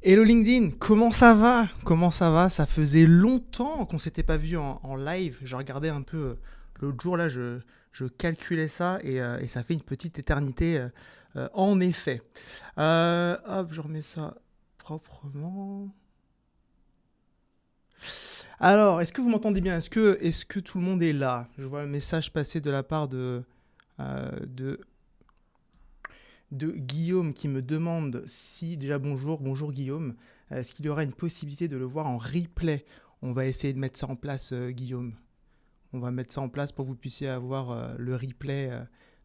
Hello LinkedIn, comment ça va? Comment ça va? Ça faisait longtemps qu'on s'était pas vu en live. Je regardais un peu l'autre jour là, je calculais ça et ça fait une petite éternité en effet. Hop, je remets ça proprement. Alors, est-ce que vous m'entendez bien? Est-ce que tout le monde est là? Je vois un message passer de la part de Guillaume qui me demande si, déjà bonjour Guillaume, est-ce qu'il y aura une possibilité de le voir en replay? On va essayer de mettre ça en place, Guillaume. On va mettre ça en place pour que vous puissiez avoir le replay,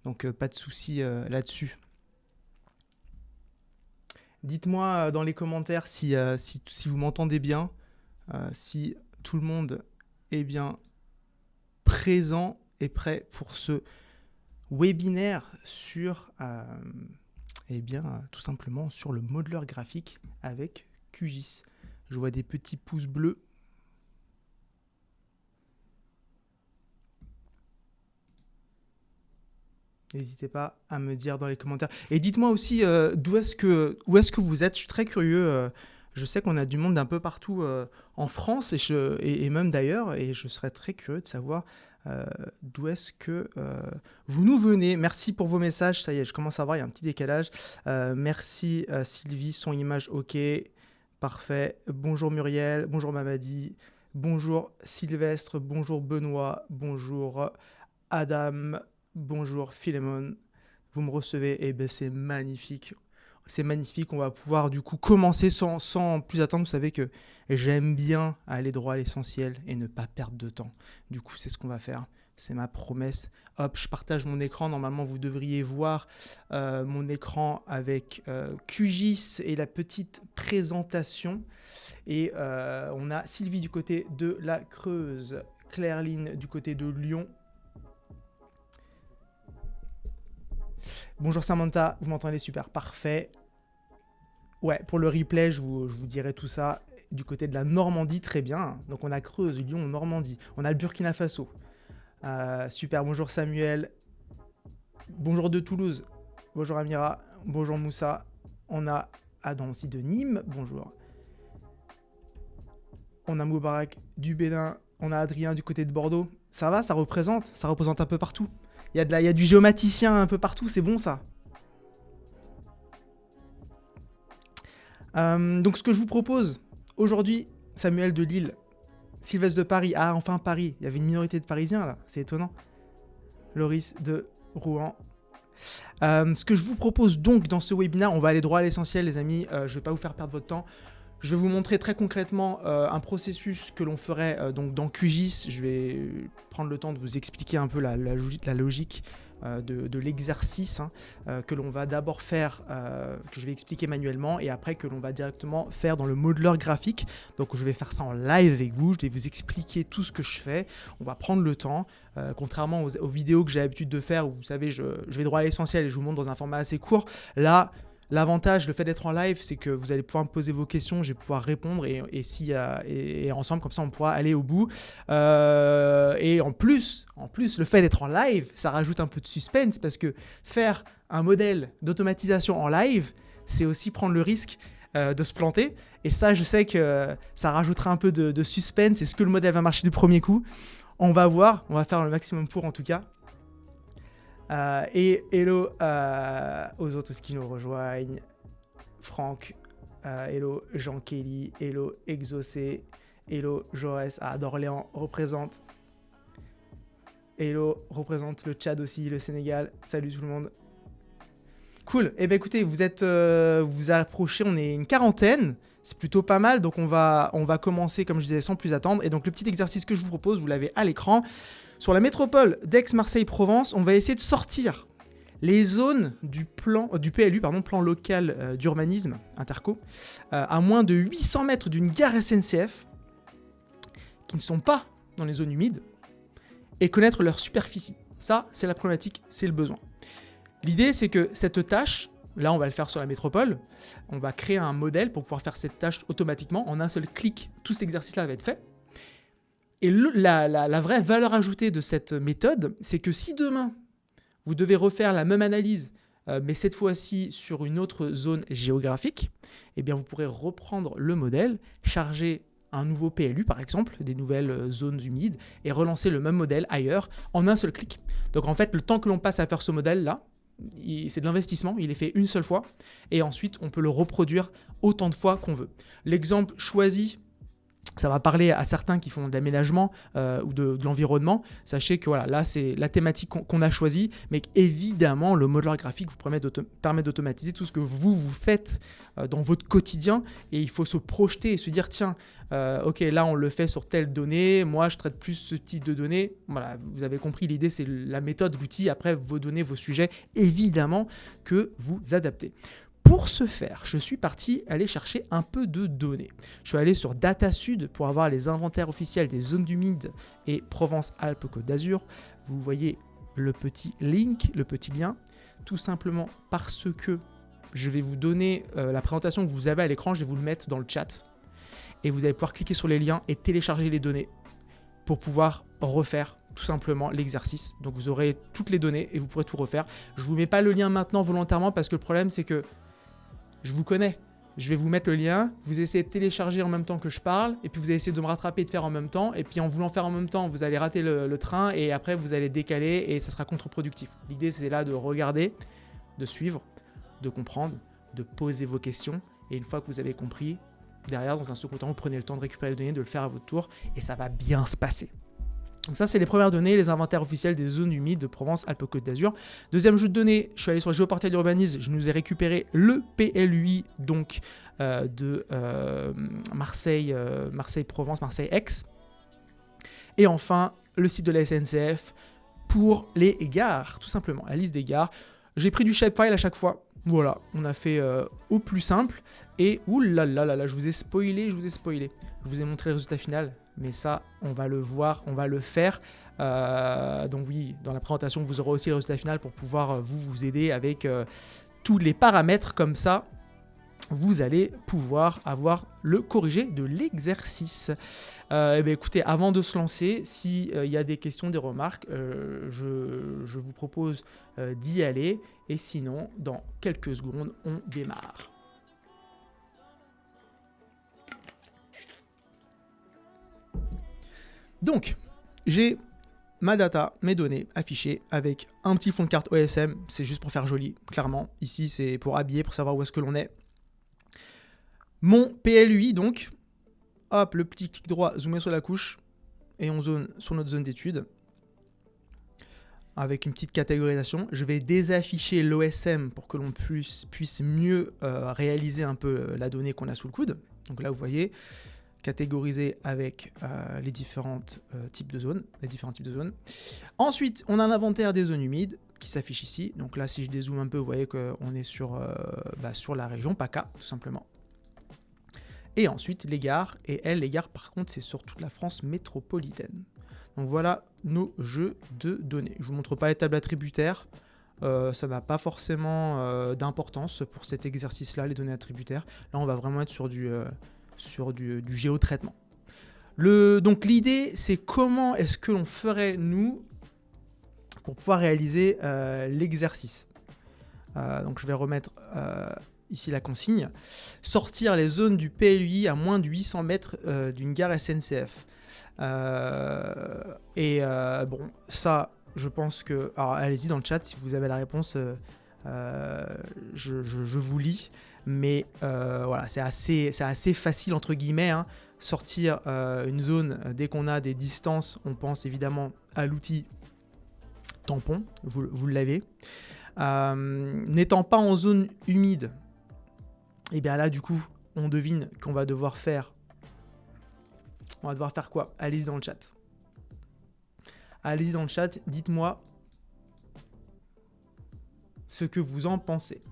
donc pas de souci là-dessus. Dites-moi dans les commentaires si vous m'entendez bien, si tout le monde est bien présent et prêt pour ce webinaire sur tout simplement sur le modeleur graphique avec QGIS. Je vois des petits pouces bleus. N'hésitez pas à me dire dans les commentaires. Et dites-moi aussi où est-ce que vous êtes. Je suis très curieux. Je sais qu'on a du monde d'un peu partout en France et même d'ailleurs. Et je serais très curieux de savoir d'où est-ce que vous nous venez. Merci pour vos messages. Ça y est, je commence à voir, il y a un petit décalage. Merci Sylvie, son image ok. Parfait. Bonjour Muriel, bonjour Mamadi, bonjour Sylvestre, bonjour Benoît, bonjour Adam, bonjour Philémon. Vous me recevez, et ben c'est magnifique. C'est magnifique, on va pouvoir du coup commencer sans plus attendre. Vous savez que j'aime bien aller droit à l'essentiel et ne pas perdre de temps. Du coup, c'est ce qu'on va faire. C'est ma promesse. Hop, je partage mon écran. Normalement, vous devriez voir mon écran avec QGIS et la petite présentation. Et on a Sylvie du côté de la Creuse, Claire-Line du côté de Lyon. Bonjour Samantha, vous m'entendez? Super, parfait. Ouais, pour le replay, je vous dirai tout ça. Du côté de la Normandie, très bien. Donc on a Creuse, Lyon, Normandie. On a le Burkina Faso. Super, bonjour Samuel. Bonjour de Toulouse. Bonjour Amira. Bonjour Moussa. On a Adam aussi de Nîmes. Bonjour. On a Moubarak du Bénin. On a Adrien du côté de Bordeaux. Ça va, ça représente un peu partout. Il y a du géomaticien un peu partout, c'est bon ça. Donc ce que je vous propose aujourd'hui, Samuel de Lille, Sylvestre de Paris, ah enfin Paris, il y avait une minorité de Parisiens là, c'est étonnant. Loris de Rouen. Ce que je vous propose donc dans ce webinaire, on va aller droit à l'essentiel les amis, je ne vais pas vous faire perdre votre temps. Je vais vous montrer très concrètement un processus que l'on ferait donc dans QGIS. Je vais prendre le temps de vous expliquer un peu la logique de l'exercice que l'on va d'abord faire, que je vais expliquer manuellement et après que l'on va directement faire dans le modeleur graphique. Donc je vais faire ça en live avec vous, je vais vous expliquer tout ce que je fais. On va prendre le temps, contrairement aux vidéos que j'ai l'habitude de faire où vous savez je vais droit à l'essentiel et je vous montre dans un format assez court. Là, l'avantage, le fait d'être en live, c'est que vous allez pouvoir me poser vos questions, je vais pouvoir répondre et ensemble, comme ça, on pourra aller au bout. Et en plus, le fait d'être en live, ça rajoute un peu de suspense parce que faire un modèle d'automatisation en live, c'est aussi prendre le risque de se planter. Et ça, je sais que ça rajoutera un peu de suspense. Est-ce que le modèle va marcher du premier coup? On va voir, on va faire le maximum pour en tout cas. Et hello aux autres qui nous rejoignent. Franck, hello Jean-Kelly, hello Exaucé, hello Jaurès, d'Orléans représente. Hello représente le Tchad aussi, le Sénégal. Salut tout le monde. Cool. Eh bien écoutez, vous approchez, on est une quarantaine. C'est plutôt pas mal, donc on va commencer comme je disais sans plus attendre. Et donc le petit exercice que je vous propose, vous l'avez à l'écran. Sur la métropole d'Aix-Marseille-Provence, on va essayer de sortir les zones du PLU, plan local d'urbanisme interco, à moins de 800 mètres d'une gare SNCF, qui ne sont pas dans les zones humides, et connaître leur superficie. Ça, c'est la problématique, c'est le besoin. L'idée, c'est que cette tâche, là, on va le faire sur la métropole, on va créer un modèle pour pouvoir faire cette tâche automatiquement. En un seul clic, tout cet exercice-là va être fait. Et la vraie valeur ajoutée de cette méthode, c'est que si demain, vous devez refaire la même analyse mais cette fois-ci sur une autre zone géographique, eh bien vous pourrez reprendre le modèle, charger un nouveau PLU par exemple, des nouvelles zones humides, et relancer le même modèle ailleurs en un seul clic. Donc en fait, le temps que l'on passe à faire ce modèle-là, c'est de l'investissement, il est fait une seule fois, et ensuite on peut le reproduire autant de fois qu'on veut. L'exemple choisi, ça va parler à certains qui font de l'aménagement ou de l'environnement. Sachez que voilà, là, c'est la thématique qu'on a choisie, mais évidemment, le modeleur graphique vous permet d'automatiser tout ce que vous faites dans votre quotidien. Et il faut se projeter et se dire, tiens, ok, là, on le fait sur telle donnée. Moi, je traite plus ce type de données. Voilà, vous avez compris, l'idée, c'est la méthode, l'outil. Après, vos données, vos sujets, évidemment, que vous adaptez. Pour ce faire, je suis parti aller chercher un peu de données. Je suis allé sur Datasud pour avoir les inventaires officiels des zones humides et Provence-Alpes-Côte d'Azur. Vous voyez le petit link, le petit lien, tout simplement parce que je vais vous donner la présentation que vous avez à l'écran, je vais vous le mettre dans le chat. Et vous allez pouvoir cliquer sur les liens et télécharger les données pour pouvoir refaire tout simplement l'exercice. Donc vous aurez toutes les données et vous pourrez tout refaire. Je ne vous mets pas le lien maintenant volontairement parce que le problème c'est que je vous connais, je vais vous mettre le lien, vous essayez de télécharger en même temps que je parle, et puis vous allez essayer de me rattraper et de faire en même temps, et puis en voulant faire en même temps, vous allez rater le train, et après vous allez décaler, et ça sera contre-productif. L'idée c'est là de regarder, de suivre, de comprendre, de poser vos questions, et une fois que vous avez compris, derrière, dans un second temps, vous prenez le temps de récupérer les données, de le faire à votre tour, et ça va bien se passer. Donc ça, c'est les premières données, les inventaires officiels des zones humides de Provence-Alpes-Côte d'Azur. Deuxième jeu de données, je suis allé sur le géoportail d'urbanisme, je nous ai récupéré le PLUI donc, de Marseille-Provence, Marseille-Aix. Et enfin, le site de la SNCF pour les gares, tout simplement, la liste des gares. J'ai pris du shapefile à chaque fois. Voilà, on a fait au plus simple. Et oulala, je vous ai spoilé. Je vous ai montré le résultat final. Mais ça, on va le voir, on va le faire. Donc oui, dans la présentation, vous aurez aussi le résultat final pour pouvoir vous aider avec tous les paramètres. Comme ça, vous allez pouvoir avoir le corrigé de l'exercice. Écoutez, avant de se lancer, s'il y a des questions, des remarques, je vous propose d'y aller. Et sinon, dans quelques secondes, on démarre. Donc, j'ai ma data, mes données affichées avec un petit fond de carte OSM. C'est juste pour faire joli, clairement. Ici, c'est pour habiller, pour savoir où est-ce que l'on est. Mon PLUI, donc, hop, le petit clic droit, zoomer sur la couche, et on zone sur notre zone d'étude, avec une petite catégorisation. Je vais désafficher l'OSM pour que l'on puisse mieux réaliser un peu la donnée qu'on a sous le coude. Donc là, vous voyez, catégorisé avec les différents types de zones. Ensuite, on a l'inventaire des zones humides qui s'affiche ici. Donc là, si je dézoome un peu, vous voyez qu'on est sur la région PACA, tout simplement. Et ensuite, les gares. Et les gares, par contre, c'est sur toute la France métropolitaine. Donc voilà nos jeux de données. Je ne vous montre pas les tables attributaires. Ça n'a pas forcément d'importance pour cet exercice-là, les données attributaires. Là, on va vraiment être sur du géotraitement. Donc l'idée, c'est comment est-ce que l'on ferait, nous, pour pouvoir réaliser l'exercice. Donc je vais remettre ici la consigne. Sortir les zones du PLUI à moins de 800 mètres d'une gare SNCF. Bon, ça, je pense que... Alors, allez-y dans le chat si vous avez la réponse. Je vous lis. Mais voilà, c'est assez facile, entre guillemets. Hein. Sortir une zone, dès qu'on a des distances, on pense évidemment à l'outil tampon. Vous l'avez. N'étant pas en zone humide, et bien là, du coup, on devine qu'on va devoir faire... On va devoir faire quoi? Allez-y dans le chat. Allez-y dans le chat, dites-moi ce que vous en pensez.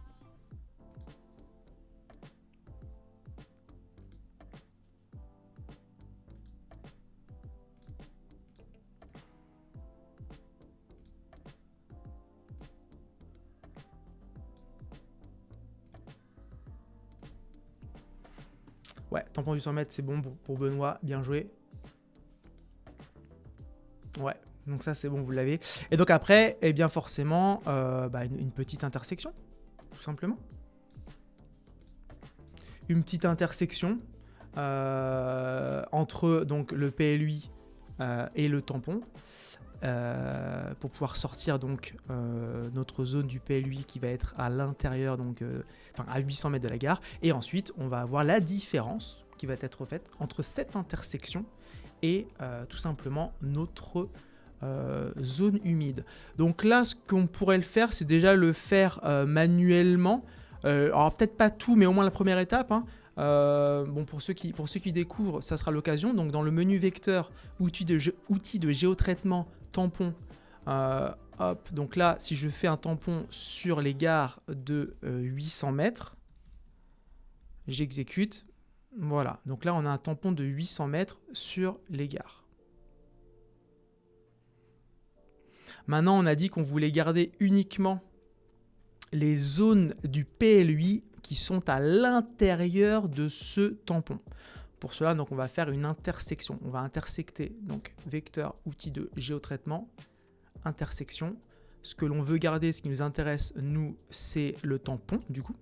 Ouais, tampon du 100 mètres, c'est bon pour Benoît, bien joué. Ouais, donc ça c'est bon, vous l'avez. Et donc après, eh bien forcément, une petite intersection. tout simplement. Une petite intersection entre donc, le PLUI et le tampon pour pouvoir sortir donc, notre zone du PLUI qui va être à l'intérieur, donc à 800 mètres de la gare. Et ensuite, on va avoir la différence qui va être faite entre cette intersection et tout simplement notre zone humide. Donc là, ce qu'on pourrait le faire, c'est déjà le faire manuellement. Alors peut-être pas tout, mais au moins la première étape. Hein. Bon, pour ceux qui découvrent, ça sera l'occasion. Donc dans le menu vecteur, outils de géotraitement, tampon, hop, donc là, si je fais un tampon sur les gares de 800 mètres, j'exécute. Voilà, donc là, on a un tampon de 800 mètres sur les gares. Maintenant, on a dit qu'on voulait garder uniquement les zones du PLUI qui sont à l'intérieur de ce tampon. Pour cela, donc, on va faire une intersection. On va intersecter donc vecteur, outil de géotraitement, intersection. Ce que l'on veut garder, ce qui nous intéresse, nous, c'est le tampon, du coup.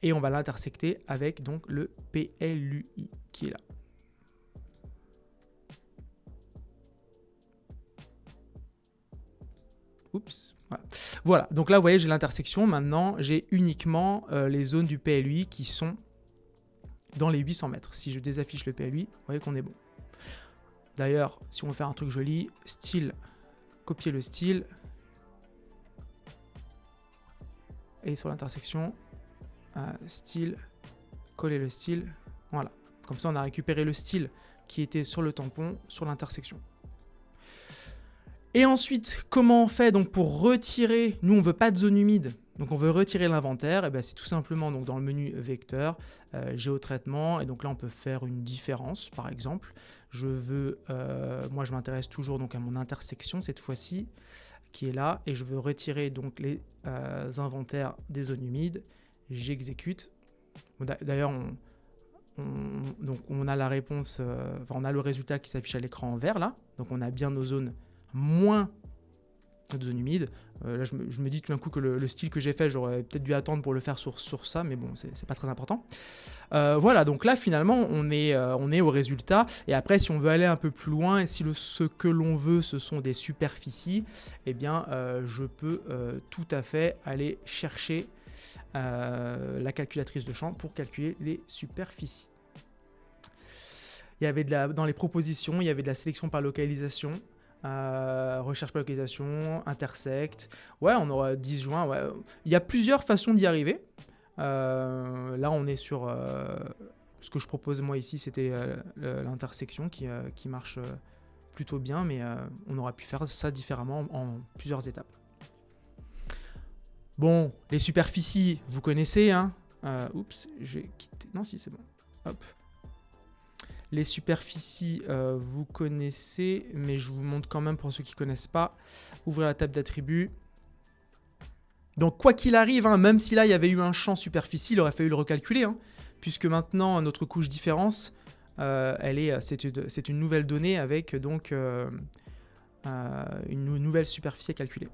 Et on va l'intersecter avec donc le PLUI qui est là. Oups, voilà. Donc là, vous voyez, j'ai l'intersection. Maintenant, j'ai uniquement les zones du PLUI qui sont dans les 800 mètres. Si je désaffiche le PLUI, vous voyez qu'on est bon. D'ailleurs, si on veut faire un truc joli, style, copier le style. Et sur l'intersection, style, coller le style. Voilà. Comme ça, on a récupéré le style qui était sur le tampon, sur l'intersection. Et ensuite, comment on fait donc pour retirer, nous on veut pas de zone humide, donc on veut retirer l'inventaire, et ben c'est tout simplement donc dans le menu vecteur, géotraitement, et donc là on peut faire une différence par exemple. Je veux, moi je m'intéresse toujours donc à mon intersection cette fois-ci, qui est là, et je veux retirer donc les inventaires des zones humides, j'exécute. D'ailleurs on a la réponse, on a le résultat qui s'affiche à l'écran en vert là, donc on a bien nos zones moins de zone humide. Là, je me dis tout d'un coup que le style que j'ai fait, j'aurais peut-être dû attendre pour le faire sur ça, mais bon, c'est pas très important. Voilà, donc là, finalement, on est au résultat. Et après, si on veut aller un peu plus loin, et si ce que l'on veut, ce sont des superficies, eh bien, je peux tout à fait aller chercher la calculatrice de champ pour calculer les superficies. Il y avait dans les propositions, il y avait de la sélection par localisation. Recherche par localisation, intersect. Ouais, on aura disjoint. Ouais. Il y a plusieurs façons d'y arriver. Là, on est sur ce que je propose moi ici, c'était l'intersection qui marche plutôt bien, mais on aura pu faire ça différemment en plusieurs étapes. Bon, les superficies, vous connaissez, hein. Oups, j'ai quitté. Non, si, c'est bon. Hop. Les superficies, vous connaissez, mais je vous montre quand même pour ceux qui ne connaissent pas. Ouvrir la table d'attributs. Donc, quoi qu'il arrive, hein, même si là, il y avait eu un champ superficie, il aurait fallu le recalculer, hein, puisque maintenant, notre couche différence, c'est une nouvelle donnée avec donc une nouvelle superficie à calculer.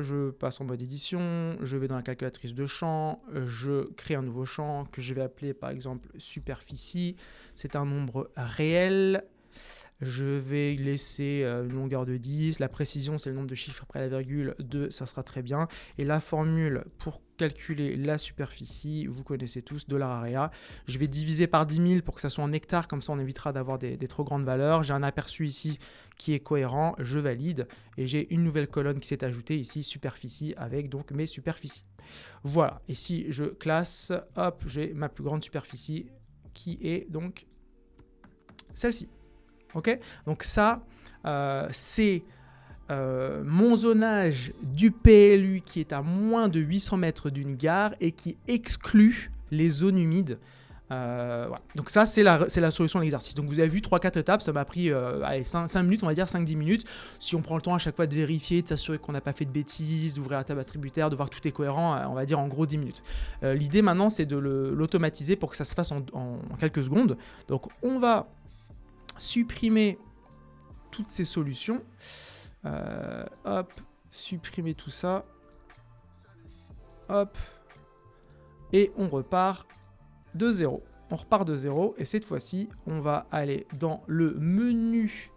Je passe en mode édition, je vais dans la calculatrice de champ, je crée un nouveau champ que je vais appeler par exemple superficie. C'est un nombre réel. Je vais laisser une longueur de 10. La précision, c'est le nombre de chiffres après la virgule. 2, ça sera très bien. Et la formule pour calculer la superficie, vous connaissez tous, $area. Je vais diviser par 10 000 pour que ça soit en hectares. Comme ça, on évitera d'avoir des trop grandes valeurs. J'ai un aperçu ici qui est cohérent. Je valide. Et j'ai une nouvelle colonne qui s'est ajoutée ici, superficie, avec donc mes superficies. Voilà. Et si je classe, hop, j'ai ma plus grande superficie qui est donc celle-ci. Ok, donc ça, c'est mon zonage du PLU qui est à moins de 800 mètres d'une gare et qui exclut les zones humides. Voilà. Donc ça, c'est la solution de l'exercice. Donc vous avez vu 3-4 étapes, ça m'a pris 5 minutes, on va dire 5-10 minutes. Si on prend le temps à chaque fois de vérifier, de s'assurer qu'on n'a pas fait de bêtises, d'ouvrir la table attributaire, de voir que tout est cohérent, on va dire en gros 10 minutes. L'idée maintenant, c'est de l'automatiser pour que ça se fasse en quelques secondes. Donc on va supprimer toutes ces solutions. Hop, supprimer tout ça. Hop. Et on repart de 0. On repart de 0 et cette fois-ci, on va aller dans le menu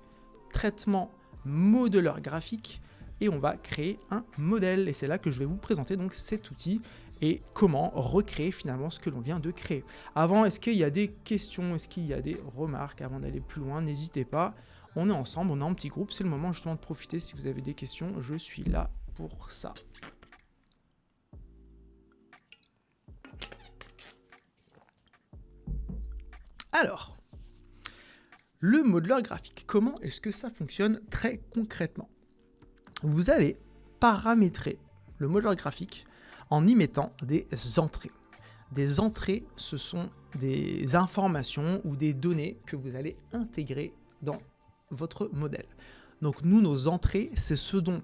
traitement modeleur graphique et on va créer un modèle. Et c'est là que je vais vous présenter donc cet outil et comment recréer finalement ce que l'on vient de créer. Avant, est-ce qu'il y a des questions? Est-ce qu'il y a des remarques? Avant d'aller plus loin, n'hésitez pas. On est ensemble, on est en petit groupe. C'est le moment justement de profiter. Si vous avez des questions, je suis là pour ça. Alors, le modeleur graphique, comment est-ce que ça fonctionne très concrètement? Vous allez paramétrer le modeleur graphique en y mettant des entrées. Des entrées, ce sont des informations ou des données que vous allez intégrer dans votre modèle. Donc nous, nos entrées, c'est ce dont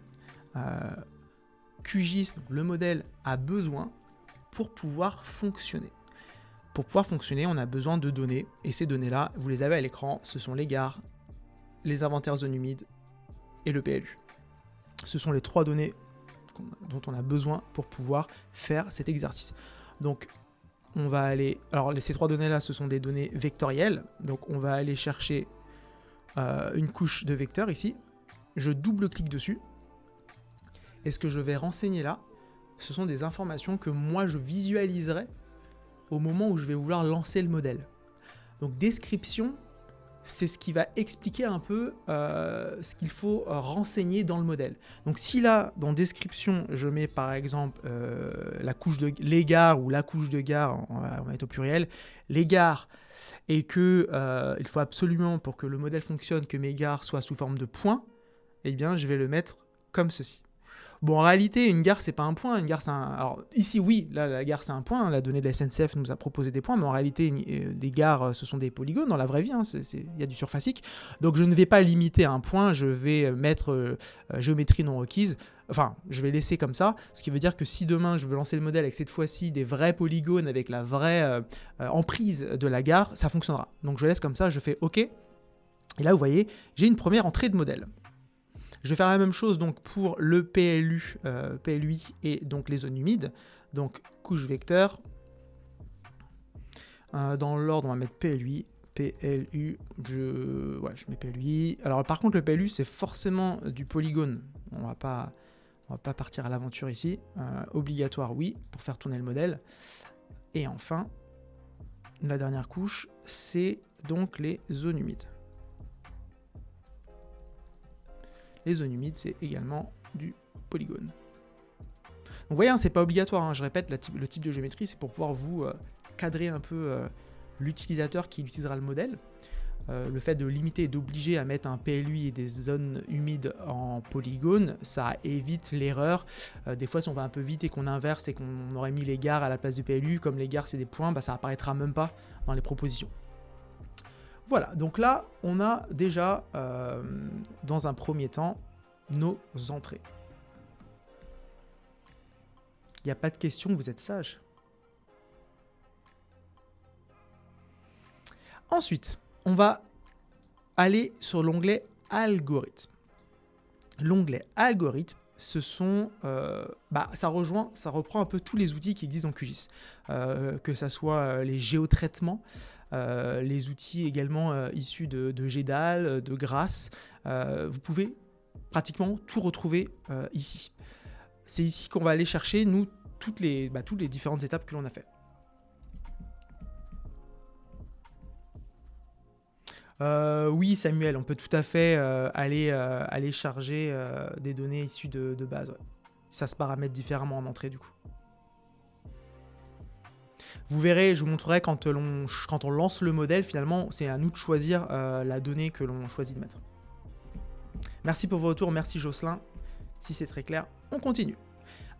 QGIS, le modèle, a besoin pour pouvoir fonctionner. Pour pouvoir fonctionner, on a besoin de données, et ces données-là, vous les avez à l'écran, ce sont les gares, les inventaires zones humides et le PLU. Ce sont les 3 données dont on a besoin pour pouvoir faire cet exercice. Donc, on va aller... Alors, ces 3 données-là, ce sont des données vectorielles, donc on va aller chercher une couche de vecteurs ici. Je double-clique dessus, et ce que je vais renseigner là, ce sont des informations que moi, je visualiserai au moment où je vais vouloir lancer le modèle. Donc description, c'est ce qui va expliquer un peu ce qu'il faut renseigner dans le modèle. Donc si là, dans description, je mets par exemple la couche de les gares ou la couche de gare, on va mettre au pluriel, les gares, et que il faut absolument pour que le modèle fonctionne que mes gares soient sous forme de points, eh bien je vais le mettre comme ceci. Bon, en réalité, une gare, c'est pas un point. Une gare, c'est un... Alors, ici, oui, là, la gare, c'est un point. La donnée de la SNCF nous a proposé des points, mais en réalité, des gares, ce sont des polygones dans la vraie vie. Il y a du surfacique. Donc, je ne vais pas limiter à un point. Je vais mettre géométrie non requise. Enfin, je vais laisser comme ça. Ce qui veut dire que si demain, je veux lancer le modèle avec cette fois-ci des vrais polygones, avec la vraie emprise de la gare, ça fonctionnera. Donc, je laisse comme ça. Je fais OK. Et là, vous voyez, j'ai une première entrée de modèle. Je vais faire la même chose donc pour le PLU, PLUI et donc les zones humides. Donc couche vecteur. Dans l'ordre, on va mettre PLUI, PLU. Je mets PLUI. Alors par contre, le PLU, c'est forcément du polygone. On va pas partir à l'aventure ici. Obligatoire, oui, pour faire tourner le modèle. Et enfin, la dernière couche, c'est donc les zones humides. Les zones humides, c'est également du polygone. Donc vous voyez, hein, c'est pas obligatoire, hein, je répète, le type de géométrie, c'est pour pouvoir vous cadrer un peu l'utilisateur qui utilisera le modèle. Le fait de limiter et d'obliger à mettre un PLUI et des zones humides en polygone, ça évite l'erreur. Des fois, si on va un peu vite et qu'on inverse et qu'on aurait mis les gares à la place du PLU, comme les gares c'est des points, bah, ça apparaîtra même pas dans les propositions. Voilà, donc là, on a déjà, dans un premier temps, nos entrées. Il n'y a pas de question, vous êtes sage. Ensuite, on va aller sur l'onglet Algorithmes. L'onglet Algorithmes, ce sont, ça reprend un peu tous les outils qui existent dans QGIS, que ce soit les géotraitements, les outils également issus de GDAL, de GRASS. Vous pouvez pratiquement tout retrouver ici. C'est ici qu'on va aller chercher, nous, toutes les différentes étapes que l'on a fait. Oui, Samuel, on peut tout à fait aller charger des données issues de base. Ouais. Ça se paramètre différemment en entrée, du coup. Vous verrez, je vous montrerai quand on lance le modèle, finalement, c'est à nous de choisir la donnée que l'on choisit de mettre. Merci pour vos retours, merci Jocelyn. Si c'est très clair, on continue.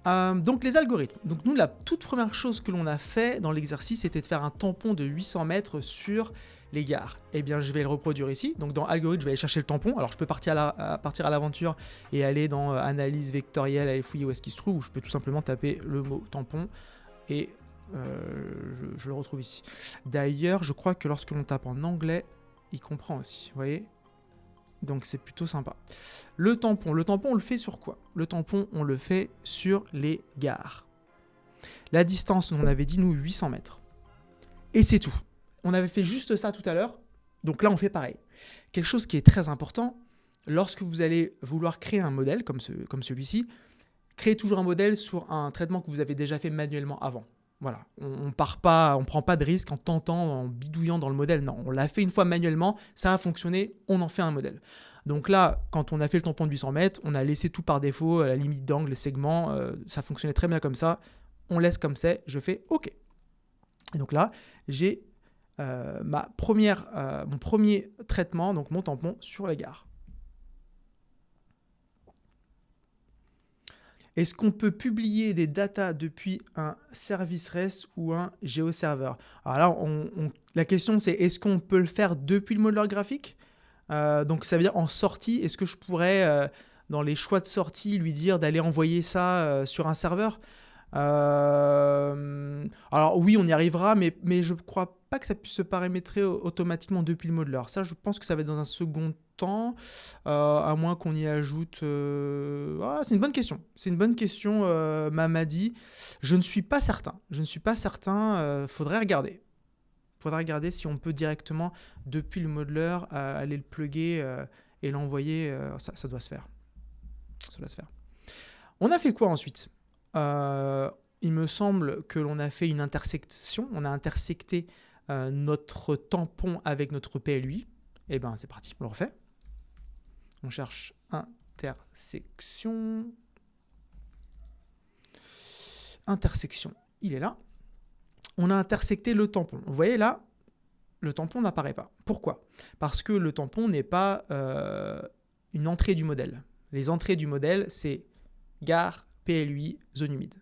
Donc les algorithmes. Donc nous, la toute première chose que l'on a fait dans l'exercice, c'était de faire un tampon de 800 mètres sur les gares. Eh bien, je vais le reproduire ici. Donc dans algorithme, je vais aller chercher le tampon. Alors je peux partir à l'aventure et aller dans analyse vectorielle, aller fouiller où est-ce qu'il se trouve, ou je peux tout simplement taper le mot tampon et je le retrouve ici. D'ailleurs, je crois que lorsque l'on tape en anglais, il comprend aussi. Vous voyez ? Donc c'est plutôt sympa. Le tampon, on le fait sur quoi? Le tampon, on le fait sur les gares. La distance, on avait dit nous 800 mètres. Et c'est tout. On avait fait juste ça tout à l'heure. Donc là, on fait pareil. Quelque chose qui est très important, lorsque vous allez vouloir créer un modèle comme celui-ci, créez toujours un modèle sur un traitement que vous avez déjà fait manuellement avant. Voilà, on prend pas de risque en tentant, en bidouillant dans le modèle. Non, on l'a fait une fois manuellement, ça a fonctionné, on en fait un modèle. Donc là, quand on a fait le tampon de 800 mètres, on a laissé tout par défaut, la limite d'angle, les segments, ça fonctionnait très bien comme ça. On laisse comme c'est, je fais OK. Et donc là, j'ai mon premier traitement, donc mon tampon sur la gare. Est-ce qu'on peut publier des datas depuis un service REST ou un géoserveur? Alors là, la question c'est est-ce qu'on peut le faire depuis le modeleur graphique? Donc ça veut dire en sortie, est-ce que je pourrais, dans les choix de sortie, lui dire d'aller envoyer ça sur un serveur? Alors oui, on y arrivera, mais je ne crois pas que ça puisse se paramétrer automatiquement depuis le modeleur. Ça, je pense que ça va être dans un second temps, à moins qu'on y ajoute... c'est une bonne question. C'est une bonne question, Mamadi. Je ne suis pas certain. Faudrait regarder. Faudrait regarder si on peut directement, depuis le modeleur, aller le plugger et l'envoyer. Ça doit se faire. Ça doit se faire. On a fait quoi ensuite? Il me semble que l'on a fait une intersection. On a intersecté notre tampon avec notre PLUI. Et bien, c'est parti, on le refait. On cherche intersection. Intersection, il est là. On a intersecté le tampon. Vous voyez là, le tampon n'apparaît pas. Pourquoi? Parce que le tampon n'est pas une entrée du modèle. Les entrées du modèle, c'est gare, PLUI, zone humide.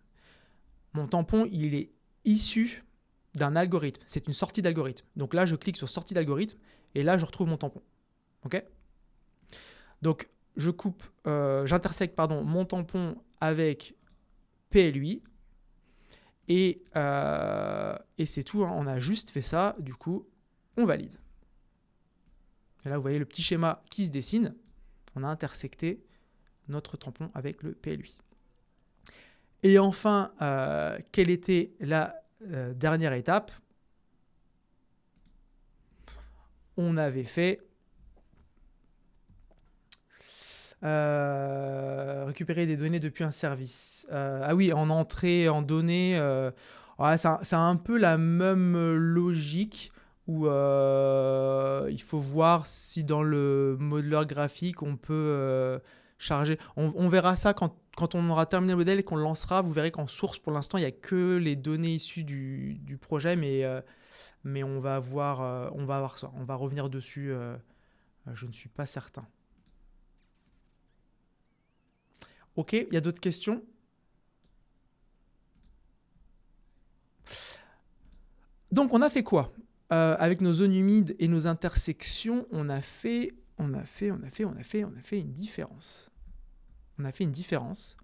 Mon tampon, il est issu d'un algorithme. C'est une sortie d'algorithme. Donc là, je clique sur sortie d'algorithme et là, je retrouve mon tampon. OK? Donc, j'intersecte mon tampon avec PLUI et c'est tout. Hein. On a juste fait ça. Du coup, on valide. Et là, vous voyez le petit schéma qui se dessine. On a intersecté notre tampon avec le PLUI. Et enfin, quelle était la dernière étape? On avait fait récupérer des données depuis un service. Ah oui, en entrée, en données, c'est un peu la même logique où il faut voir si dans le modeleur graphique, on peut charger. On verra ça quand on aura terminé le modèle et qu'on le lancera. Vous verrez qu'en source, pour l'instant, il n'y a que les données issues du projet, mais on va voir ça. On va revenir dessus. Je ne suis pas certain. Ok, il y a d'autres questions? Donc, on a fait quoi? Avec nos zones humides et nos intersections, on a fait une différence. On a fait une différence.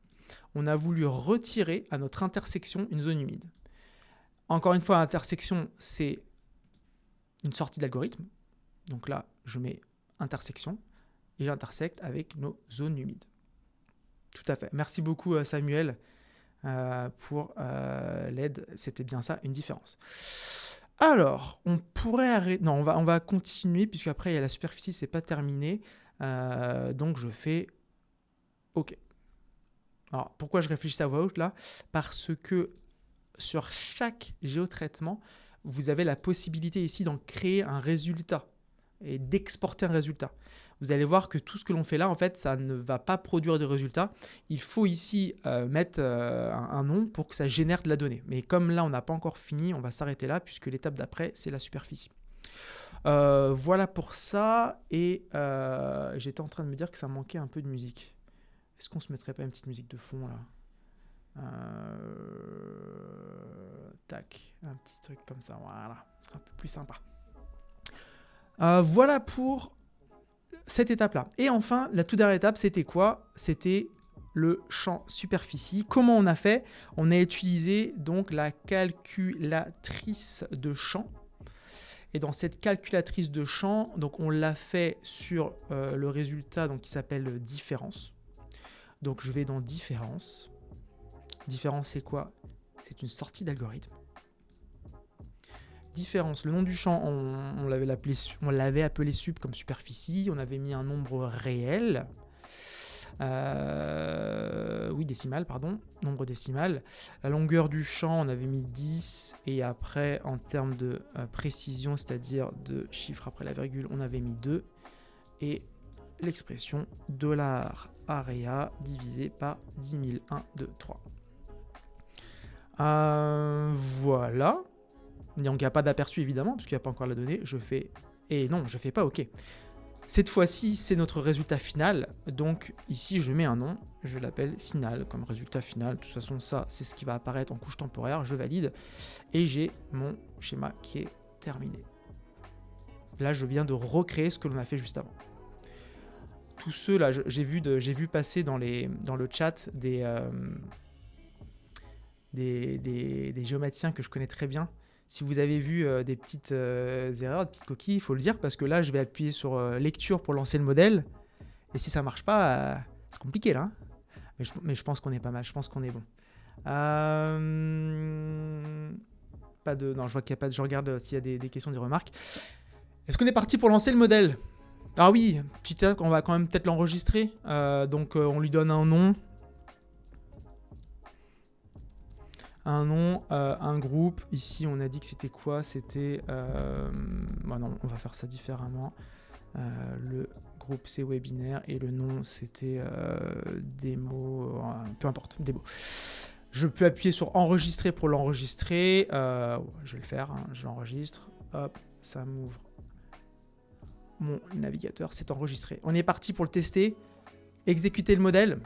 On a voulu retirer à notre intersection une zone humide. Encore une fois, l'intersection, c'est une sortie d'algorithme. Donc là, je mets intersection et j'intersecte avec nos zones humides. Tout à fait. Merci beaucoup, Samuel, pour l'aide. C'était bien ça, une différence. Alors, on pourrait arrêter... Non, on va continuer, puisqu'après, il y a la superficie, c'est pas terminé. Donc, je fais OK. Alors, pourquoi je réfléchis à voix haute là? Parce que sur chaque géotraitement, vous avez la possibilité ici d'en créer un résultat et d'exporter un résultat. Vous allez voir que tout ce que l'on fait là, en fait, ça ne va pas produire de résultat. Il faut ici mettre un nom pour que ça génère de la donnée. Mais comme là, on n'a pas encore fini, on va s'arrêter là, puisque l'étape d'après, c'est la superficie. Voilà pour ça. Et j'étais en train de me dire que ça manquait un peu de musique. Est-ce qu'on se mettrait pas une petite musique de fond là? Tac, un petit truc comme ça, voilà, c'est un peu plus sympa. Voilà pour cette étape-là. Et enfin, la toute dernière étape, c'était quoi? C'était le champ superficie. Comment on a fait? On a utilisé donc la calculatrice de champ. Et dans cette calculatrice de champ, donc on l'a fait sur le résultat donc, qui s'appelle différence. Donc je vais dans différence. Différence, c'est quoi? C'est une sortie d'algorithme. Différence, le nom du champ, on l'avait appelé sup comme superficie. On avait mis un nombre réel. Oui, décimal, pardon. Nombre décimal. La longueur du champ, on avait mis 10. Et après, en termes de précision, c'est-à-dire de chiffre après la virgule, on avait mis 2. Et l'expression $area divisé par 10 000, 1, 2, 3. Voilà. Donc il n'y a pas d'aperçu évidemment, parce qu'il n'y a pas encore la donnée. Je fais... Et non, je fais pas OK. Cette fois-ci, c'est notre résultat final. Donc ici, je mets un nom. Je l'appelle final comme résultat final. De toute façon, ça, c'est ce qui va apparaître en couche temporaire. Je valide. Et j'ai mon schéma qui est terminé. Là, je viens de recréer ce que l'on a fait juste avant. Tous ceux là, j'ai vu passer dans le chat des géométriciens que je connais très bien. Si vous avez vu des petites erreurs, des petites coquilles, il faut le dire, parce que là, je vais appuyer sur lecture pour lancer le modèle. Et si ça ne marche pas, c'est compliqué là. Hein, mais je pense qu'on est pas mal, je pense qu'on est bon. Pas de, non, je vois qu'il n'y a pas de... Je regarde s'il y a des questions, des remarques. Est-ce qu'on est parti pour lancer le modèle? Ah oui, petit on va quand même peut-être l'enregistrer. Donc, on lui donne un nom. Un groupe. Ici, on a dit que c'était quoi? C'était... Bon, non, on va faire ça différemment. Le groupe, c'est webinaire. Et le nom, c'était démo... peu importe, démo. Je peux appuyer sur enregistrer pour l'enregistrer. Je vais le faire, hein, je l'enregistre. Hop, ça m'ouvre. Mon navigateur s'est enregistré. On est parti pour le tester. Exécuter le modèle.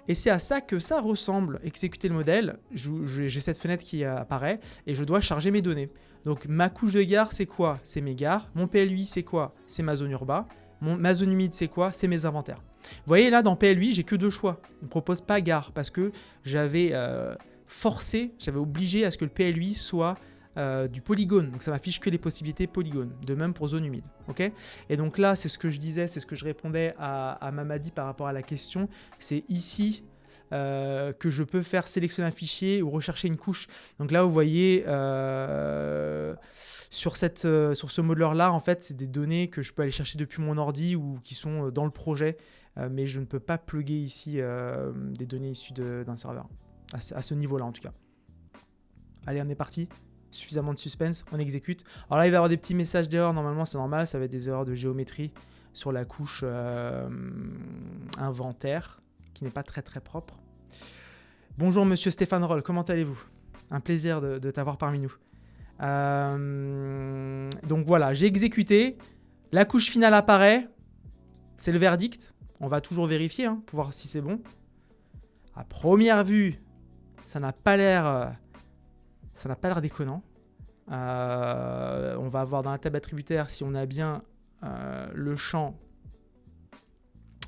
Et c'est à ça que ça ressemble, exécuter le modèle. J'ai cette fenêtre qui apparaît et je dois charger mes données. Donc ma couche de gare, c'est quoi? C'est mes gares. Mon PLUI, c'est quoi? C'est ma zone urbaine. Ma zone humide, c'est quoi? C'est mes inventaires. Vous voyez là, dans PLUI, j'ai que 2 choix. Il ne me propose pas gare parce que j'avais j'avais obligé à ce que le PLUI soit du polygone. Donc ça m'affiche que les possibilités polygones. De même pour zone humide. Okay, et donc là, c'est ce que je disais, c'est ce que je répondais à Mamadi par rapport à la question. C'est ici que je peux faire sélectionner un fichier ou rechercher une couche. Donc là, vous voyez, sur ce modeleur-là, en fait, c'est des données que je peux aller chercher depuis mon ordi ou qui sont dans le projet. Mais je ne peux pas plugger ici des données issues d'un serveur. À ce niveau-là, en tout cas. Allez, on est parti. Suffisamment de suspense, on exécute. Alors là, il va y avoir des petits messages d'erreur. Normalement, c'est normal. Ça va être des erreurs de géométrie sur la couche inventaire, qui n'est pas très très propre. Bonjour, monsieur Stéphane Roll. Comment allez-vous? Un plaisir de t'avoir parmi nous. Donc voilà, j'ai exécuté. La couche finale apparaît. C'est le verdict. On va toujours vérifier hein, pour voir si c'est bon. À première vue, ça n'a pas l'air... Ça n'a pas l'air déconnant. On va avoir dans la table attributaire, si on a bien le champ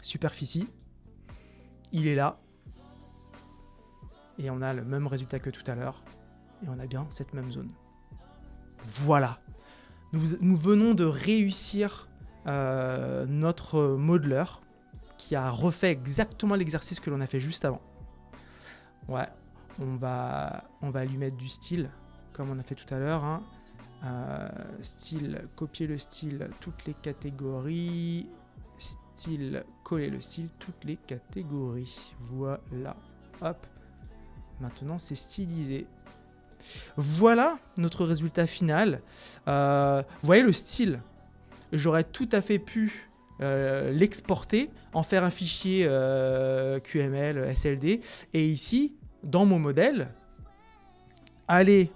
superficie, il est là. Et on a le même résultat que tout à l'heure. Et on a bien cette même zone. Voilà. Nous venons de réussir notre modeleur qui a refait exactement l'exercice que l'on a fait juste avant. Ouais. On va lui mettre du style, comme on a fait tout à l'heure. Hein. Style, copier le style, toutes les catégories. Style, coller le style, toutes les catégories. Voilà. Hop. Maintenant, c'est stylisé. Voilà notre résultat final. Vous voyez le style. J'aurais tout à fait pu l'exporter, en faire un fichier QML, SLD. Et ici... dans mon modèle, aller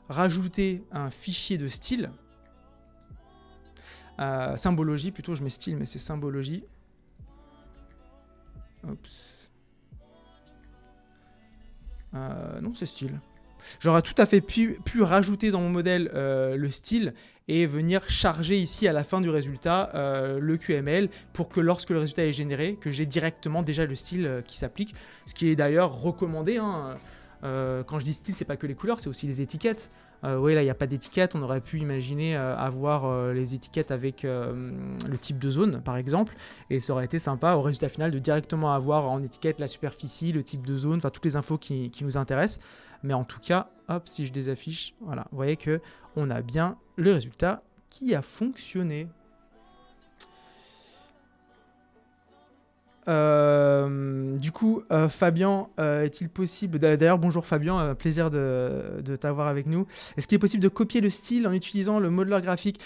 rajouter un fichier de style, symbologie plutôt, je mets style mais c'est symbologie. Oups. Non, c'est style. J'aurais tout à fait pu rajouter dans mon modèle le style et venir charger ici à la fin du résultat le QML pour que lorsque le résultat est généré, que j'ai directement déjà le style qui s'applique, ce qui est d'ailleurs recommandé. Hein. Quand je dis style, c'est pas que les couleurs, c'est aussi les étiquettes. Oui, là, il n'y a pas d'étiquette. On aurait pu imaginer avoir les étiquettes avec le type de zone, par exemple. Et ça aurait été sympa, au résultat final, de directement avoir en étiquette la superficie, le type de zone, enfin toutes les infos qui nous intéressent. Mais en tout cas, hop, si je désaffiche, voilà, vous voyez qu'on a bien le résultat qui a fonctionné. Du coup, Fabien, est-il possible... D'ailleurs, bonjour Fabien, plaisir de t'avoir avec nous. Est-ce qu'il est possible de copier le style en utilisant le modeler graphique?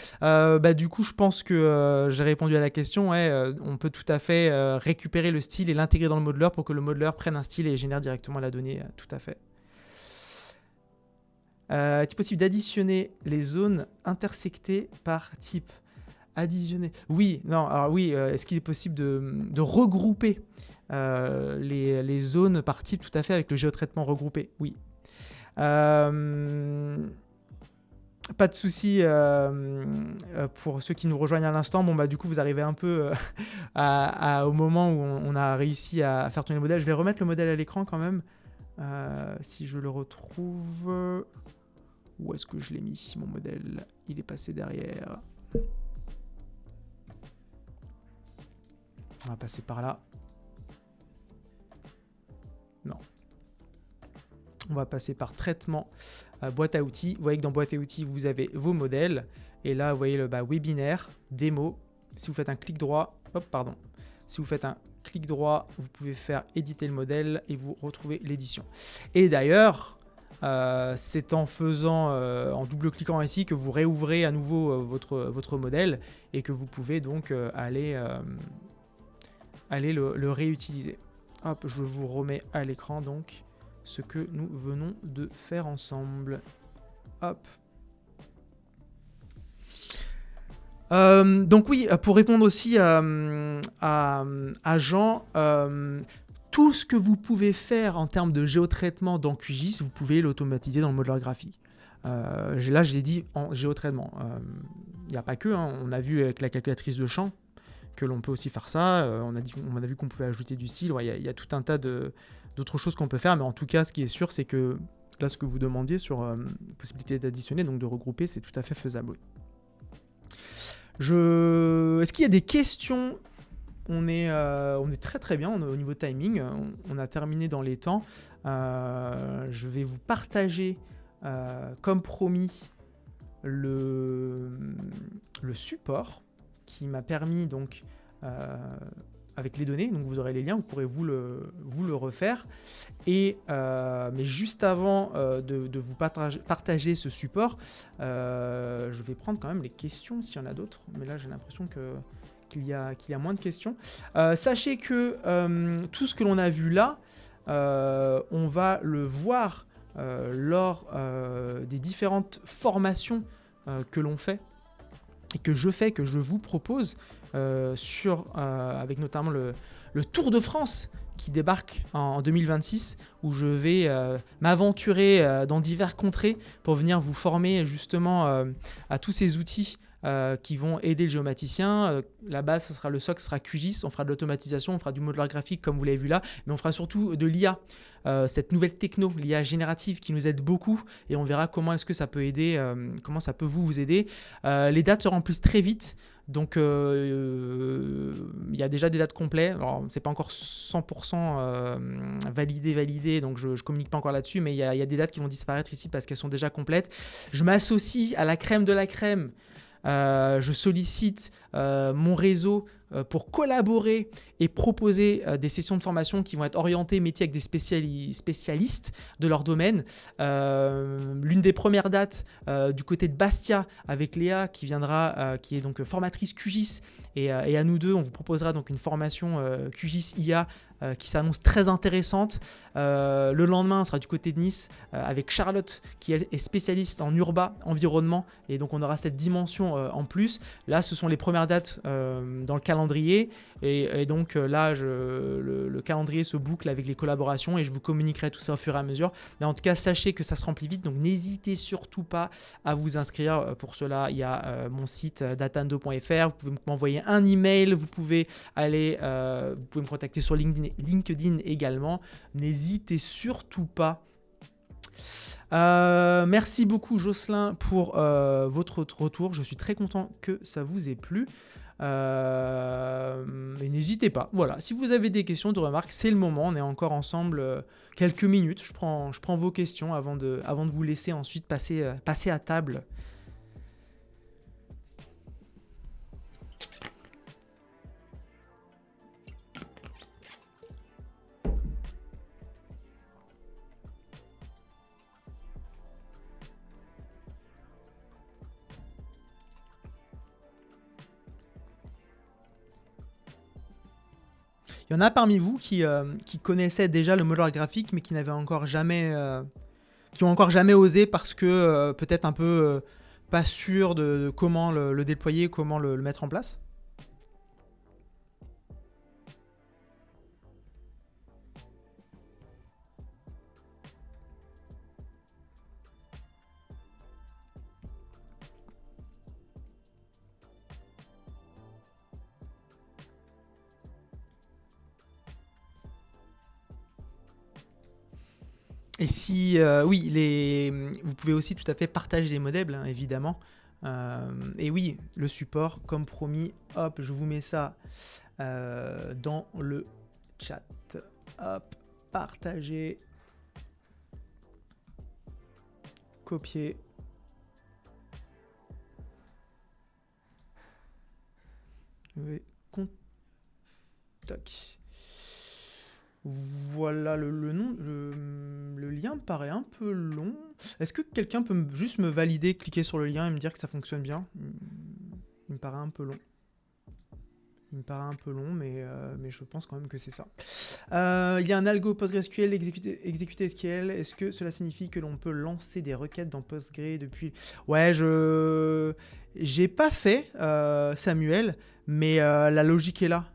Du coup, je pense que j'ai répondu à la question. Ouais, on peut tout à fait récupérer le style et l'intégrer dans le modeler pour que le modeler prenne un style et génère directement la donnée. Tout à fait. Est-il possible d'additionner les zones intersectées par type? Additionner. Oui, non, alors oui, est-ce qu'il est possible de regrouper les zones par type tout à fait avec le géotraitement regroupé? Oui. Pas de souci pour ceux qui nous rejoignent à l'instant. Bon, du coup, vous arrivez un peu au moment où on a réussi à faire tourner le modèle. Je vais remettre le modèle à l'écran quand même. Si je le retrouve... Où est-ce que je l'ai mis, mon modèle? Il est passé derrière. On va passer par là. Non. On va passer par traitement, boîte à outils. Vous voyez que dans boîte à outils, vous avez vos modèles. Et là, vous voyez le webinaire, démo. Si vous faites un clic droit, Si vous faites un clic droit, vous pouvez faire éditer le modèle et vous retrouvez l'édition. Et d'ailleurs, c'est en faisant, en double-cliquant ici que vous réouvrez à nouveau votre modèle et que vous pouvez donc aller le réutiliser. Hop, je vous remets à l'écran donc ce que nous venons de faire ensemble. Hop. Donc oui, pour répondre aussi à Jean, tout ce que vous pouvez faire en termes de géotraitement dans QGIS, vous pouvez l'automatiser dans le modeler graphique. Là, je l'ai dit en géotraitement. Il n'y a pas que, on a vu avec la calculatrice de champ que l'on peut aussi faire ça. On a vu qu'on pouvait ajouter du style. Il y a tout un tas d'autres choses qu'on peut faire, mais en tout cas, ce qui est sûr, c'est que là, ce que vous demandiez sur possibilité d'additionner, donc de regrouper, c'est tout à fait faisable. Oui. Est-ce qu'il y a des questions? On est très très bien au niveau timing. On a terminé dans les temps. Je vais vous partager, comme promis, le support qui m'a permis donc avec les données, donc vous aurez les liens, vous pourrez vous le refaire. Et mais juste avant de vous partager ce support, je vais prendre quand même les questions s'il y en a d'autres. Mais là j'ai l'impression qu'il y a moins de questions. Sachez que tout ce que l'on a vu là, on va le voir lors des différentes formations que l'on fait et que je vous propose avec notamment le Tour de France qui débarque en 2026, où je vais m'aventurer dans diverses contrées pour venir vous former justement à tous ces outils qui vont aider le géomaticien. La base, ça sera le socle, ça sera QGIS. On fera de l'automatisation, on fera du modeler graphique comme vous l'avez vu là, mais on fera surtout de l'IA, cette nouvelle techno, l'IA générative qui nous aide beaucoup, et on verra comment est-ce que ça peut aider, comment ça peut vous aider. Les dates se remplissent très vite. Donc, il y a déjà des dates complètes. Alors, c'est pas encore 100% validé, donc je communique pas encore là-dessus, mais il y a des dates qui vont disparaître ici parce qu'elles sont déjà complètes. Je m'associe à la crème de la crème. Je sollicite mon réseau pour collaborer et proposer des sessions de formation qui vont être orientées métiers avec des spécialistes de leur domaine. L'une des premières dates du côté de Bastia avec Léa qui viendra, qui est donc formatrice QGIS, et à nous deux, on vous proposera donc une formation QGIS IA qui s'annonce très intéressante. Le lendemain, on sera du côté de Nice avec Charlotte qui est spécialiste en urbain, environnement, et donc on aura cette dimension en plus. Là, ce sont les premières dates dans le calendrier, et donc là, le calendrier se boucle avec les collaborations et je vous communiquerai tout ça au fur et à mesure. Mais en tout cas, sachez que ça se remplit vite, donc n'hésitez surtout pas à vous inscrire. Pour cela, il y a mon site datando.fr, vous pouvez m'envoyer un email, vous pouvez me contacter sur LinkedIn également. N'hésitez surtout pas Merci beaucoup Jocelyn pour votre retour. Je suis très content que ça vous ait plu. Et n'hésitez pas. Voilà, si vous avez des questions, de remarques, c'est le moment. On est encore ensemble quelques minutes. Je prends vos questions avant de vous laisser ensuite passer à table. Il y en a parmi vous qui connaissaient déjà le modeleur graphique, mais qui n'avaient encore jamais, qui ont encore jamais osé parce que peut-être un peu pas sûr de comment le déployer, comment le mettre en place. Et si, oui, vous pouvez aussi tout à fait partager les modèles, hein, évidemment. Et oui, le support, comme promis, hop, je vous mets ça dans le chat. Hop, partager, copier. Oui, tac. Voilà le nom, le lien me paraît un peu long. Est-ce que quelqu'un peut juste me valider, cliquer sur le lien et me dire que ça fonctionne bien? Il me paraît un peu long. Mais je pense quand même que c'est ça. Il y a un algo PostgreSQL exécuter SQL. Est-ce que cela signifie que l'on peut lancer des requêtes dans Postgre depuis... Ouais, j'ai pas fait, Samuel, mais la logique est là.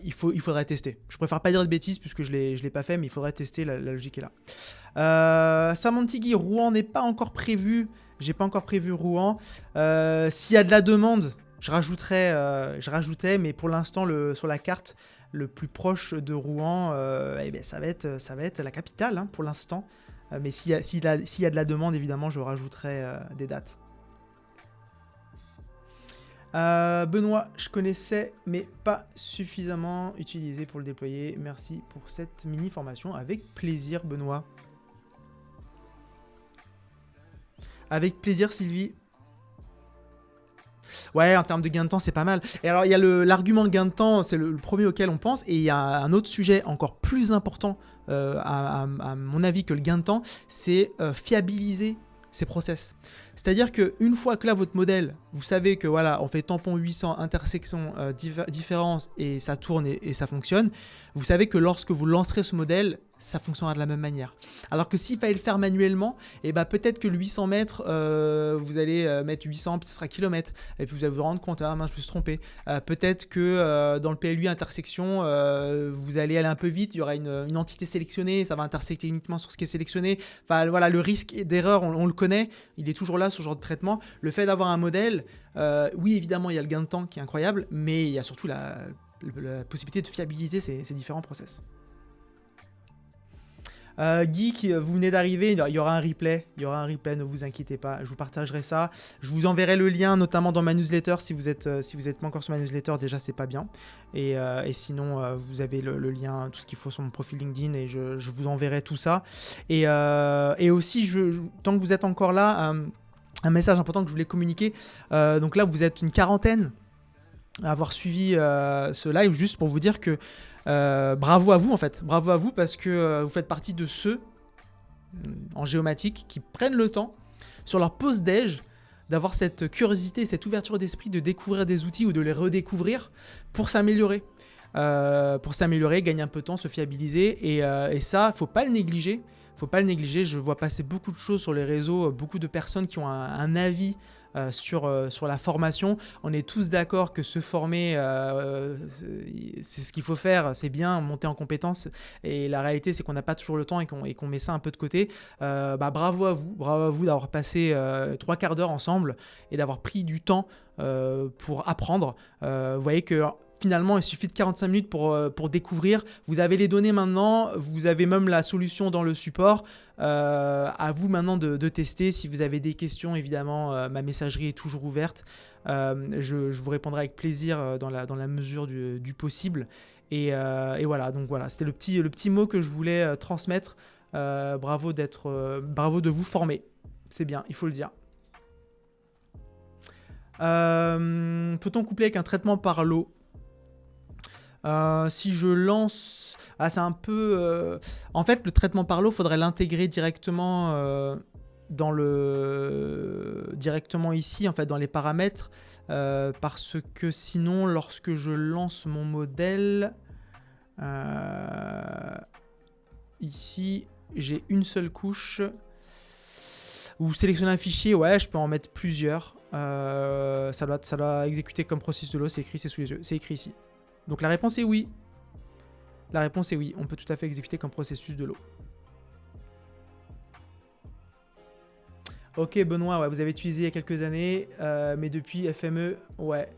Il faudrait tester. Je préfère pas dire de bêtises puisque je l'ai pas fait, mais il faudrait tester, la logique est là. Samantigi, Rouen n'est pas encore prévu. J'ai pas encore prévu Rouen. S'il y a de la demande, je rajoutais, mais pour l'instant, sur la carte, le plus proche de Rouen, ça va être la capitale, hein, pour l'instant. Mais s'il y a de la demande, évidemment, je rajouterai des dates. Benoît, je connaissais, mais pas suffisamment utilisé pour le déployer. Merci pour cette mini formation. Avec plaisir, Benoît. Avec plaisir, Sylvie. Ouais, en termes de gain de temps, c'est pas mal. Et alors, il y a l'argument gain de temps, c'est le premier auquel on pense. Et il y a un autre sujet encore plus important, à mon avis, que le gain de temps, c'est fiabiliser ces process. C'est-à-dire qu'une fois que là, votre modèle, vous savez que voilà, on fait tampon 800, intersection, différence, et ça tourne et ça fonctionne, vous savez que lorsque vous lancerez ce modèle, ça fonctionnera de la même manière. Alors que s'il fallait le faire manuellement, et ben peut-être que le 800 mètres, vous allez mettre 800, puis ce sera kilomètres, et puis vous allez vous rendre compte, ah mince, je me suis trompé. Peut-être que dans le PLU intersection, vous allez aller un peu vite, il y aura une entité sélectionnée, ça va intersecter uniquement sur ce qui est sélectionné. Enfin voilà, le risque d'erreur, on le connaît, il est toujours là, ce genre de traitement. Le fait d'avoir un modèle, oui évidemment il y a le gain de temps qui est incroyable, mais il y a surtout la possibilité de fiabiliser ces différents process. Geek, vous venez d'arriver, il y aura un replay, ne vous inquiétez pas, je vous partagerai ça, je vous enverrai le lien notamment dans ma newsletter si vous êtes pas encore sur ma newsletter, déjà c'est pas bien, et sinon vous avez le lien, tout ce qu'il faut sur mon profil LinkedIn, et je vous enverrai tout ça, et aussi tant que vous êtes encore là, un message important que je voulais communiquer, donc là vous êtes une quarantaine à avoir suivi ce live, juste pour vous dire que bravo à vous en fait, bravo à vous parce que vous faites partie de ceux en géomatique qui prennent le temps sur leur pause déj d'avoir cette curiosité, cette ouverture d'esprit de découvrir des outils ou de les redécouvrir pour s'améliorer, gagner un peu de temps, se fiabiliser, et ça, faut pas le négliger. Je vois passer beaucoup de choses sur les réseaux, beaucoup de personnes qui ont un avis sur la formation. On est tous d'accord que se former, c'est ce qu'il faut faire, c'est bien, monter en compétences, et la réalité c'est qu'on n'a pas toujours le temps et qu'on met ça un peu de côté. Bravo à vous d'avoir passé 3 quarts d'heure ensemble et d'avoir pris du temps pour apprendre. Vous voyez que finalement, il suffit de 45 minutes pour découvrir. Vous avez les données maintenant, vous avez même la solution dans le support. À vous maintenant de tester. Si vous avez des questions, évidemment, ma messagerie est toujours ouverte. Je vous répondrai avec plaisir dans la mesure du possible. Et voilà, donc voilà, c'était le petit mot que je voulais transmettre. Bravo de vous former. C'est bien, il faut le dire. Peut-on coupler avec un traitement par l'eau ? Si je lance... c'est un peu... En fait, le traitement par l'eau, il faudrait l'intégrer directement directement ici, en fait, dans les paramètres. Parce que sinon, lorsque je lance mon modèle... ici, j'ai une seule couche. Ou sélectionner un fichier, ouais, je peux en mettre plusieurs. Ça doit exécuter comme processus de l'eau, c'est écrit, c'est sous les yeux, c'est écrit ici. Donc la réponse est oui. La réponse est oui, on peut tout à fait exécuter comme processus de l'eau. Ok Benoît, ouais, vous avez utilisé il y a quelques années, mais depuis FME, ouais.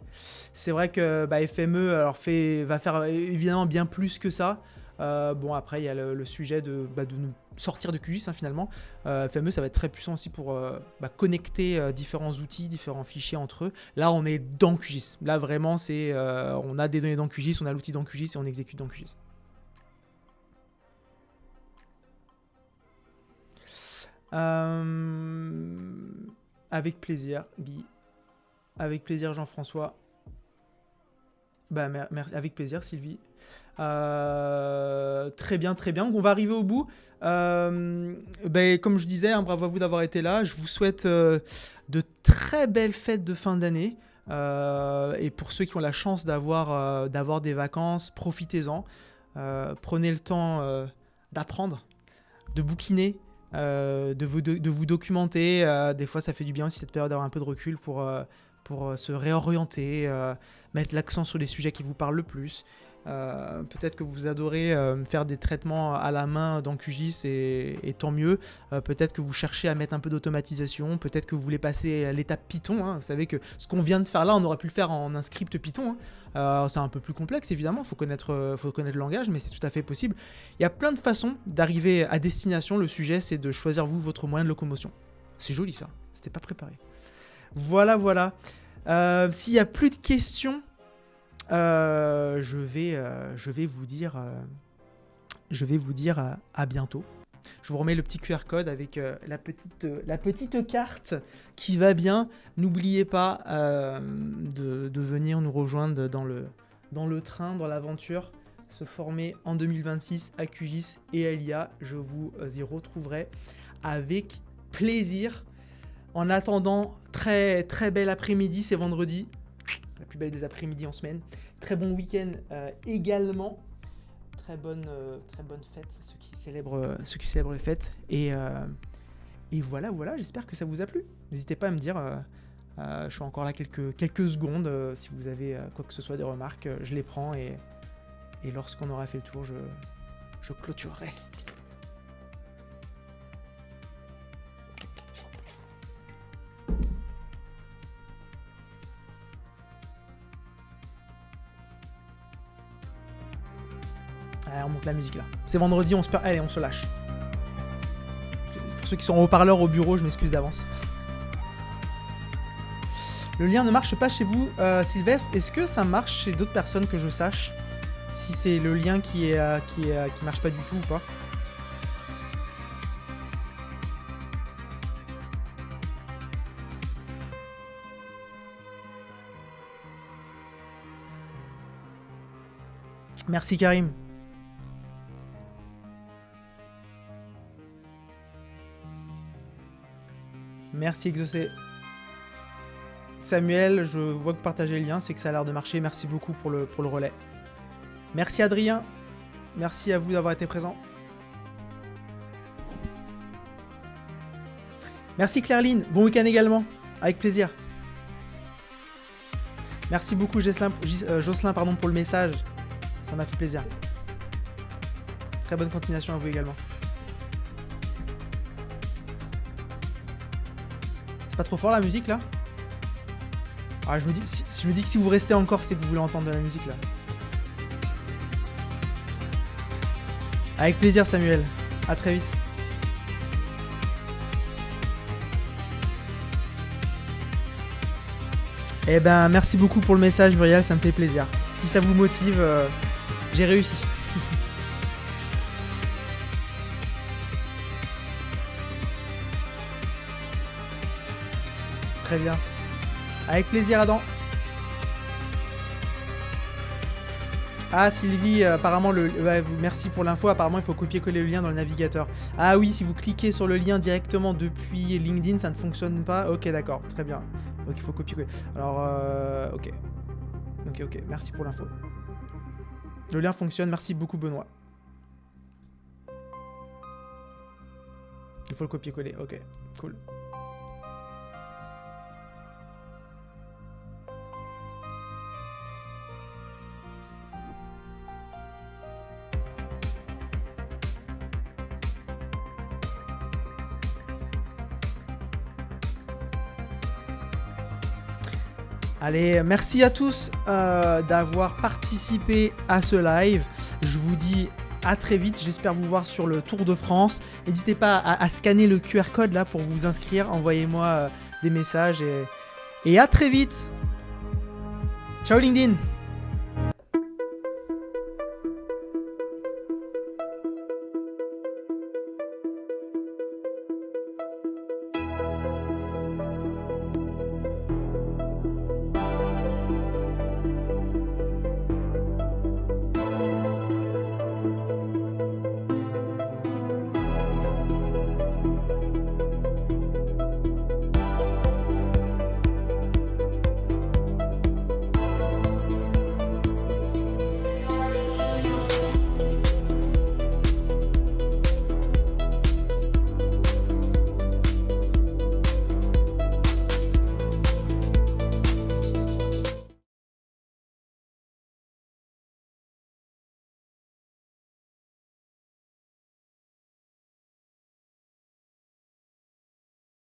C'est vrai que FME alors, va faire évidemment bien plus que ça. Bon après il y a le sujet de nous sortir de QGIS finalement. FME ça va être très puissant aussi pour connecter différents outils, différents fichiers entre eux. Là on est dans QGIS. Là vraiment c'est on a des données dans QGIS, on a l'outil dans QGIS et on exécute dans QGIS. Avec plaisir Guy. Avec plaisir Jean-François. Avec plaisir Sylvie. Très bien, très bien. Donc on va arriver au bout. Comme je disais, bravo à vous d'avoir été là. Je vous souhaite de très belles fêtes de fin d'année. Et pour ceux qui ont la chance d'avoir des vacances, profitez-en. Prenez le temps d'apprendre, de bouquiner, de vous documenter. Des fois, ça fait du bien aussi cette période d'avoir un peu de recul pour se réorienter, mettre l'accent sur les sujets qui vous parlent le plus. Peut-être que vous adorez faire des traitements à la main dans QGIS et tant mieux. Peut-être que vous cherchez à mettre un peu d'automatisation. Peut-être que vous voulez passer à l'étape Python. Vous savez que ce qu'on vient de faire là, on aurait pu le faire en un script Python. C'est un peu plus complexe évidemment, faut connaître le langage, mais c'est tout à fait possible. Il y a plein de façons d'arriver à destination. Le sujet, c'est de choisir votre moyen de locomotion. C'est joli ça, c'était pas préparé. Voilà. S'il n'y a plus de questions, je vais vous dire à bientôt. Je vous remets le petit QR code avec la petite carte qui va bien. N'oubliez pas de venir nous rejoindre dans le train, dans l'aventure, se former en 2026 à QGIS et à l'IA. Je vous y retrouverai avec plaisir. En attendant, très très bel après-midi, c'est vendredi. La plus belle des après-midi en semaine. Très bon week-end également. Très bonne fête, ceux qui célèbrent les fêtes. Et voilà, j'espère que ça vous a plu. N'hésitez pas à me dire, je suis encore là quelques secondes. Si vous avez quoi que ce soit, des remarques, je les prends. Et lorsqu'on aura fait le tour, je clôturerai. Allez, on monte la musique là. C'est vendredi, allez, on se lâche. Pour ceux qui sont en haut-parleur au bureau, je m'excuse d'avance. Le lien ne marche pas chez vous, Sylvestre. Est-ce que ça marche chez d'autres personnes que je sache? Si c'est le lien qui marche pas du tout ou pas? Merci Karim. Merci Exaucé. Samuel, je vois que vous partagez le lien, c'est que ça a l'air de marcher. Merci beaucoup pour le relais. Merci Adrien. Merci à vous d'avoir été présent. Merci Clairline. Bon week-end également. Avec plaisir. Merci beaucoup Jocelyn pour le message. Ça m'a fait plaisir. Très bonne continuation à vous également. C'est pas trop fort la musique là? Ah, je me dis que si vous restez encore, c'est que vous voulez entendre de la musique là. Avec plaisir, Samuel. À très vite. Eh ben, merci beaucoup pour le message, Muriel, ça me fait plaisir. Si ça vous motive, j'ai réussi. Très bien. Avec plaisir, Adam. Ah, Sylvie, apparemment, merci pour l'info. Apparemment, il faut copier-coller le lien dans le navigateur. Ah oui, si vous cliquez sur le lien directement depuis LinkedIn, ça ne fonctionne pas. Ok, d'accord, très bien. Donc, il faut copier-coller. Alors, ok. Ok, merci pour l'info. Le lien fonctionne, merci beaucoup, Benoît. Il faut le copier-coller, ok, cool. Allez, merci à tous d'avoir participé à ce live. Je vous dis à très vite. J'espère vous voir sur le Tour de France. N'hésitez pas à scanner le QR code là pour vous inscrire. Envoyez-moi des messages et à très vite. Ciao LinkedIn.